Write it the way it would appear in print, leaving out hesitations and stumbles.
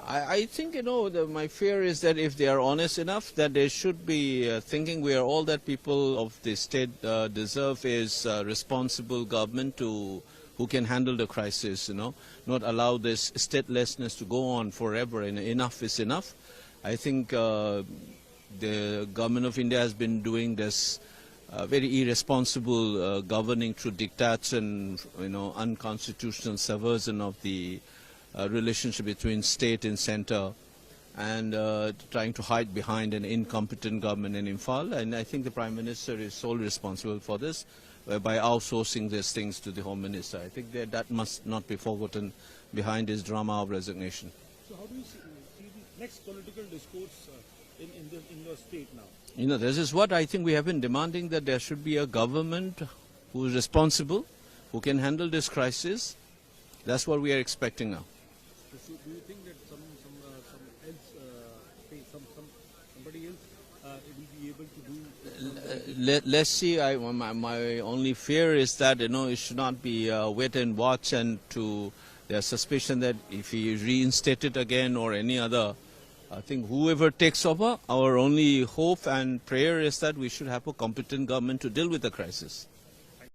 I think, my fear is that if they are honest enough, that they should be thinking we are all that people of the state deserve is responsible government who can handle the crisis, not allow this statelessness to go on forever, and enough is enough. I think the government of India has been doing this very irresponsible governing through diktats and, unconstitutional subversion of the relationship between state and center, and trying to hide behind an incompetent government in Imphal. And I think the Prime Minister is solely responsible for this by outsourcing these things to the Home Minister. I think that must not be forgotten behind his drama of resignation. So how do you see the next political discourse in your state now? This is what I think we have been demanding, that there should be a government who is responsible, who can handle this crisis. That's what we are expecting now. So do you think that somebody else will be able to do? Let's see. My only fear is that it should not be wait and watch, and there's suspicion that if he reinstated again or any other, I think whoever takes over, our only hope and prayer is that we should have a competent government to deal with the crisis.